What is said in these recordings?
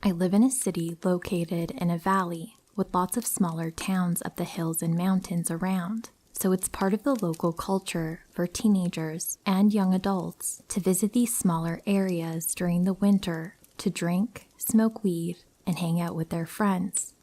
I live in a city located in a valley with lots of smaller towns up the hills and mountains around, so it's part of the local culture for teenagers and young adults to visit these smaller areas during the winter to drink, smoke weed, and hang out with their friends.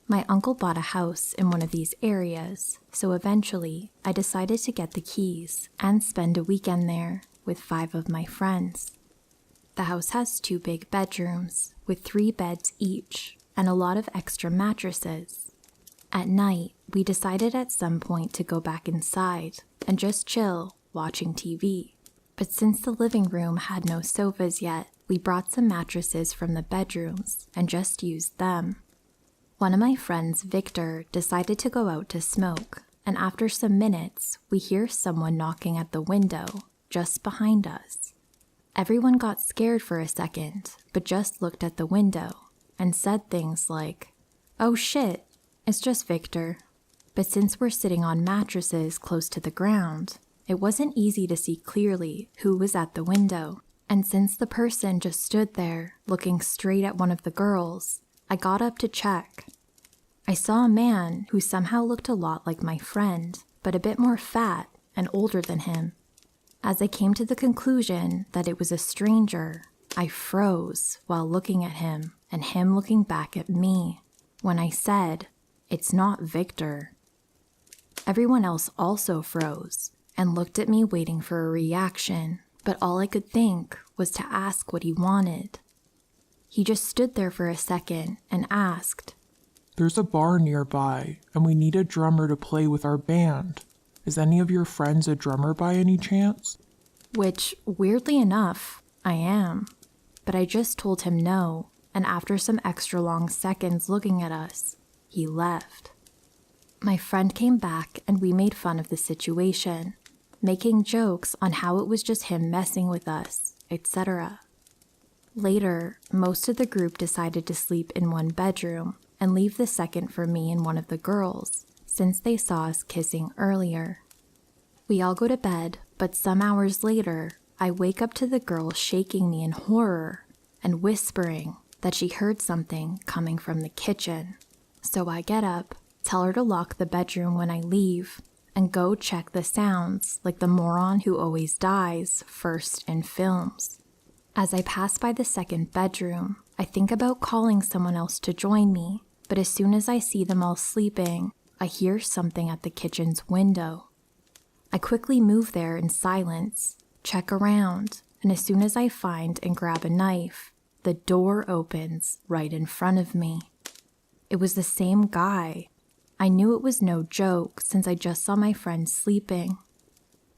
My uncle bought a house in one of these areas, so eventually I decided to get the keys and spend a weekend there with 5 of my friends. The house has 2 big bedrooms with 3 beds each and a lot of extra mattresses. At night, we decided at some point to go back inside and just chill, watching TV. But since the living room had no sofas yet, we brought some mattresses from the bedrooms and just used them. One of my friends, Victor, decided to go out to smoke, and after some minutes, we hear someone knocking at the window just behind us. Everyone got scared for a second, but just looked at the window and said things like, "Oh shit, it's just Victor." But since we're sitting on mattresses close to the ground, it wasn't easy to see clearly who was at the window. And since the person just stood there, looking straight at one of the girls, I got up to check. I saw a man who somehow looked a lot like my friend, but a bit more fat and older than him. As I came to the conclusion that it was a stranger, I froze while looking at him and him looking back at me when I said, "It's not Victor." Everyone else also froze and looked at me waiting for a reaction, but all I could think was to ask what he wanted. He just stood there for a second and asked, "There's a bar nearby, and we need a drummer to play with our band. Is any of your friends a drummer by any chance?" Which, weirdly enough, I am. But I just told him no, and after some extra long seconds looking at us, he left. My friend came back and we made fun of the situation, making jokes on how it was just him messing with us, etc. Later, most of the group decided to sleep in one bedroom and leave the second for me and one of the girls, since they saw us kissing earlier. We all go to bed, but some hours later, I wake up to the girl shaking me in horror and whispering that she heard something coming from the kitchen. So I get up, tell her to lock the bedroom when I leave, and go check the sounds like the moron who always dies first in films. As I pass by the second bedroom, I think about calling someone else to join me, but as soon as I see them all sleeping, I hear something at the kitchen's window. I quickly move there in silence, check around, and as soon as I find and grab a knife, the door opens right in front of me. It was the same guy. I knew it was no joke since I just saw my friend sleeping.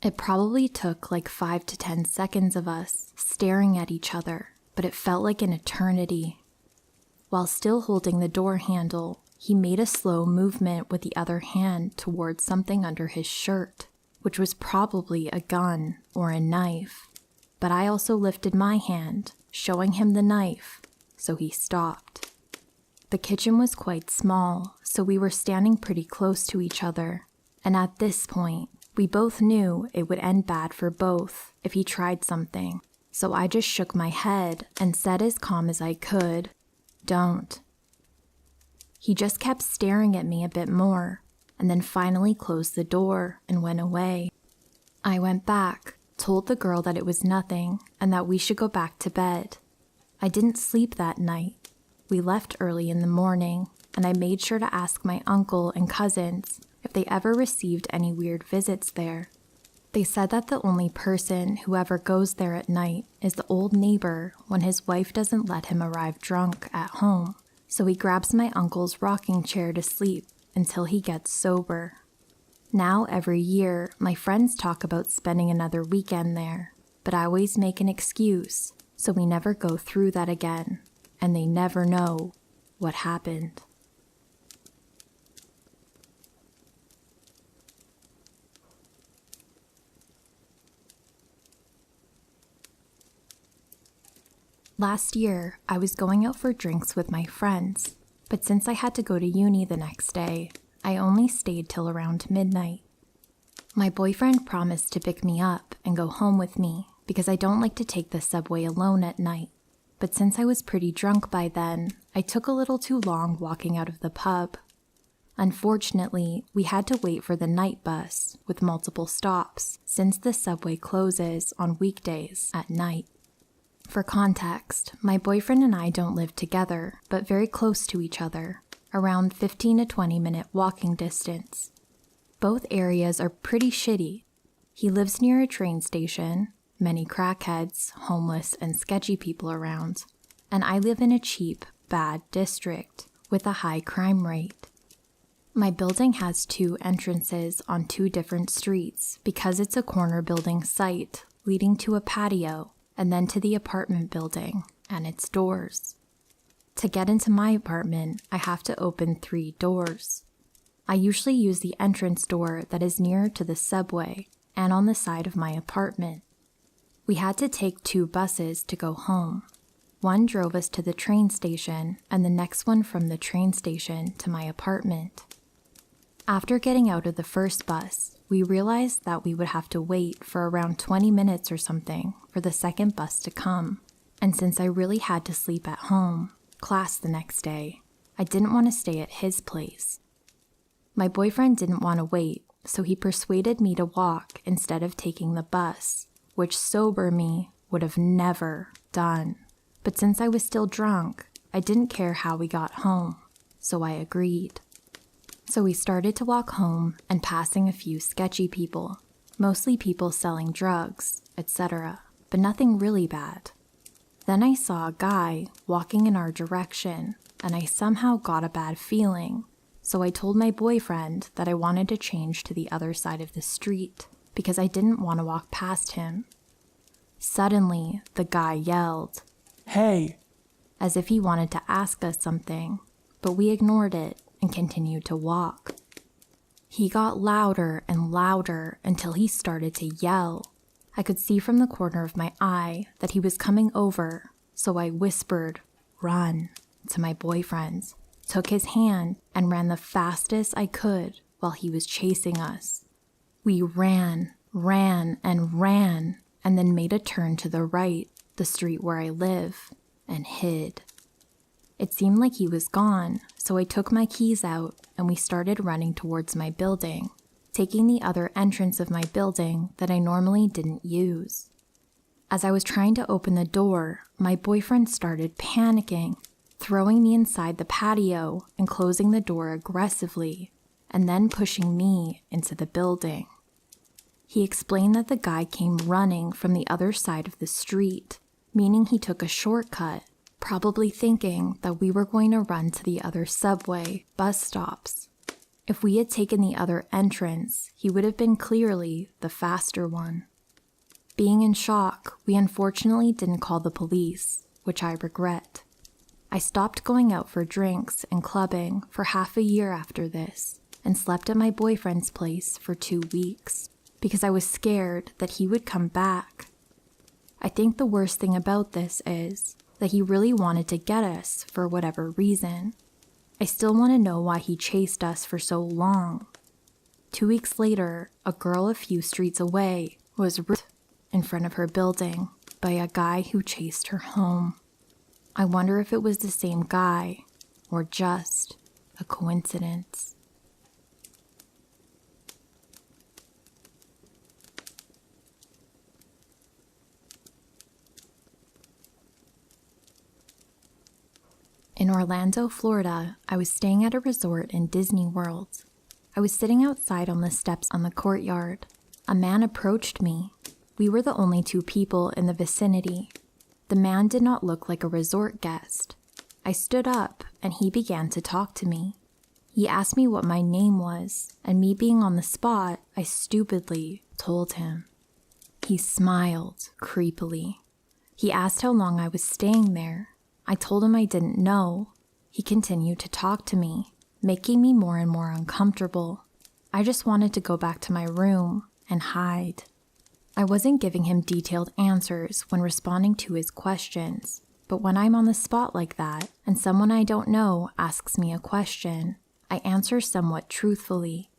It probably took like 5 to 10 seconds of us staring at each other, but it felt like an eternity. While still holding the door handle, he made a slow movement with the other hand towards something under his shirt, which was probably a gun or a knife. But I also lifted my hand, showing him the knife, so he stopped. The kitchen was quite small, so we were standing pretty close to each other, and at this point, we both knew it would end bad for both if he tried something, so I just shook my head and said as calm as I could, "Don't." He just kept staring at me a bit more, and then finally closed the door and went away. I went back, told the girl that it was nothing and that we should go back to bed. I didn't sleep that night. We left early in the morning, and I made sure to ask my uncle and cousins if they ever received any weird visits there. They said that the only person who ever goes there at night is the old neighbor when his wife doesn't let him arrive drunk at home, so he grabs my uncle's rocking chair to sleep until he gets sober. Now every year, my friends talk about spending another weekend there, but I always make an excuse, so we never go through that again, and they never know what happened. Last year, I was going out for drinks with my friends, but since I had to go to uni the next day, I only stayed till around midnight. My boyfriend promised to pick me up and go home with me because I don't like to take the subway alone at night. but since I was pretty drunk by then, I took a little too long walking out of the pub. Unfortunately, we had to wait for the night bus with multiple stops since the subway closes on weekdays at night. For context, my boyfriend and I don't live together, but very close to each other, around 15 to 20 minute walking distance. Both areas are pretty shitty. He lives near a train station, many crackheads, homeless, and sketchy people around, and I live in a cheap, bad district with a high crime rate. My building has 2 entrances on 2 different streets because it's a corner building site leading to a patio and then to the apartment building and its doors. To get into my apartment, I have to open 3 doors. I usually use the entrance door that is nearer to the subway and on the side of my apartment. We had to take 2 buses to go home. One drove us to the train station and the next one from the train station to my apartment. After getting out of the first bus, we realized that we would have to wait for around 20 minutes or something for the second bus to come. And since I really had to sleep at home, class the next day, I didn't want to stay at his place. My boyfriend didn't want to wait, so he persuaded me to walk instead of taking the bus, which sober me would have never done. But since I was still drunk, I didn't care how we got home, so I agreed. So we started to walk home and passing a few sketchy people, mostly people selling drugs, etc., but nothing really bad. Then I saw a guy walking in our direction, and I somehow got a bad feeling, so I told my boyfriend that I wanted to change to the other side of the street because I didn't want to walk past him. Suddenly, the guy yelled, "Hey!" as if he wanted to ask us something, but we ignored it and continued to walk. He got louder and louder until he started to yell. I could see from the corner of my eye that he was coming over, so I whispered, "Run," to my boyfriend, took his hand, and ran the fastest I could while he was chasing us. We ran, and then made a turn to the right, the street where I live, and hid. It seemed like he was gone, so I took my keys out and we started running towards my building, taking the other entrance of my building that I normally didn't use. As I was trying to open the door, my boyfriend started panicking, throwing me inside the patio and closing the door aggressively, and then pushing me into the building. He explained that the guy came running from the other side of the street, meaning he took a shortcut, probably thinking that we were going to run to the other subway bus stops. If we had taken the other entrance, he would have been clearly the faster one. Being in shock, we unfortunately didn't call the police, which I regret. I stopped going out for drinks and clubbing for half a year after this, and slept at my boyfriend's place for 2 weeks, because I was scared that he would come back. I think the worst thing about this is that he really wanted to get us for whatever reason. I still want to know why he chased us for so long. 2 weeks later, a girl a few streets away was raped in front of her building by a guy who chased her home. I wonder if it was the same guy or just a coincidence. In Orlando, Florida, I was staying at a resort in Disney World. I was sitting outside on the steps on the courtyard. A man approached me. We were the only 2 people in the vicinity. The man did not look like a resort guest. I stood up and he began to talk to me. He asked me what my name was, and me being on the spot, I stupidly told him. He smiled creepily. He asked how long I was staying there. I told him I didn't know. He continued to talk to me, making me more and more uncomfortable. I just wanted to go back to my room and hide. I wasn't giving him detailed answers when responding to his questions, but when I'm on the spot like that and someone I don't know asks me a question, I answer somewhat truthfully.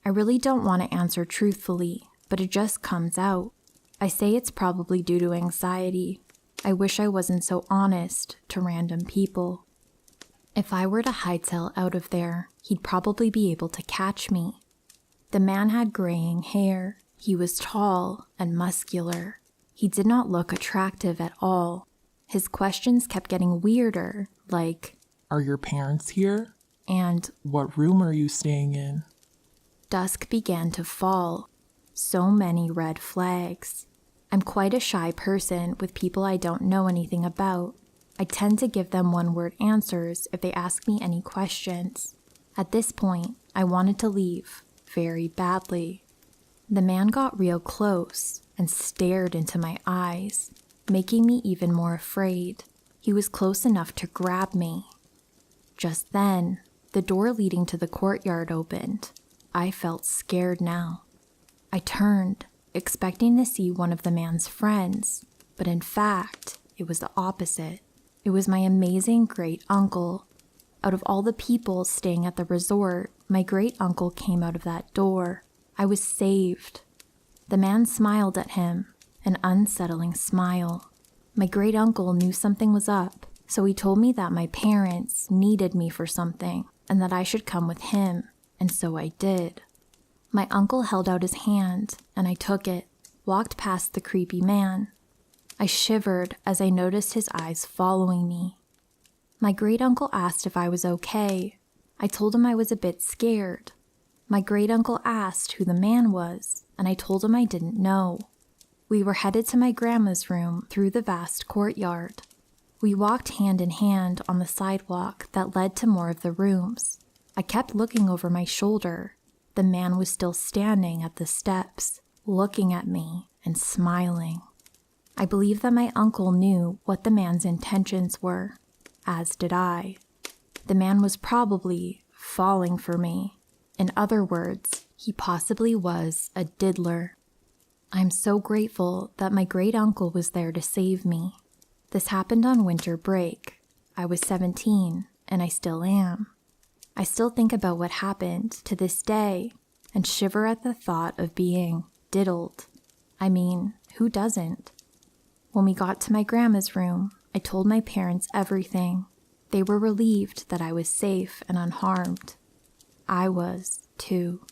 I really don't want to answer truthfully, but it just comes out. I say it's probably due to anxiety. I wish I wasn't so honest to random people. If I were to hightail out of there, he'd probably be able to catch me. The man had graying hair. He was tall and muscular. He did not look attractive at all. His questions kept getting weirder, like, Are your parents here? And What room are you staying in? dusk began to fall. So many red flags. I'm quite a shy person with people I don't know anything about. I tend to give them one-word answers if they ask me any questions. At this point, I wanted to leave, very badly. The man got real close and stared into my eyes, making me even more afraid. He was close enough to grab me. Just then, the door leading to the courtyard opened. I felt scared now. I turned, expecting to see one of the man's friends, but in fact, it was the opposite. It was my amazing great-uncle. Out of all the people staying at the resort, my great-uncle came out of that door. I was saved. The man smiled at him, an unsettling smile. My great-uncle knew something was up, so he told me that my parents needed me for something and that I should come with him, and so I did. My uncle held out his hand, and I took it, walked past the creepy man. I shivered as I noticed his eyes following me. My great-uncle asked if I was okay. I told him I was a bit scared. My great-uncle asked who the man was, and I told him I didn't know. We were headed to my grandma's room through the vast courtyard. We walked hand in hand on the sidewalk that led to more of the rooms. I kept looking over my shoulder. The man was still standing at the steps, looking at me and smiling. I believe that my uncle knew what the man's intentions were, as did I. The man was probably falling for me. In other words, he possibly was a diddler. I'm so grateful that my great-uncle was there to save me. This happened on winter break. I was 17, and I still am. I still think about what happened to this day and shiver at the thought of being diddled. I mean, who doesn't? When we got to my grandma's room, I told my parents everything. They were relieved that I was safe and unharmed. I was, too.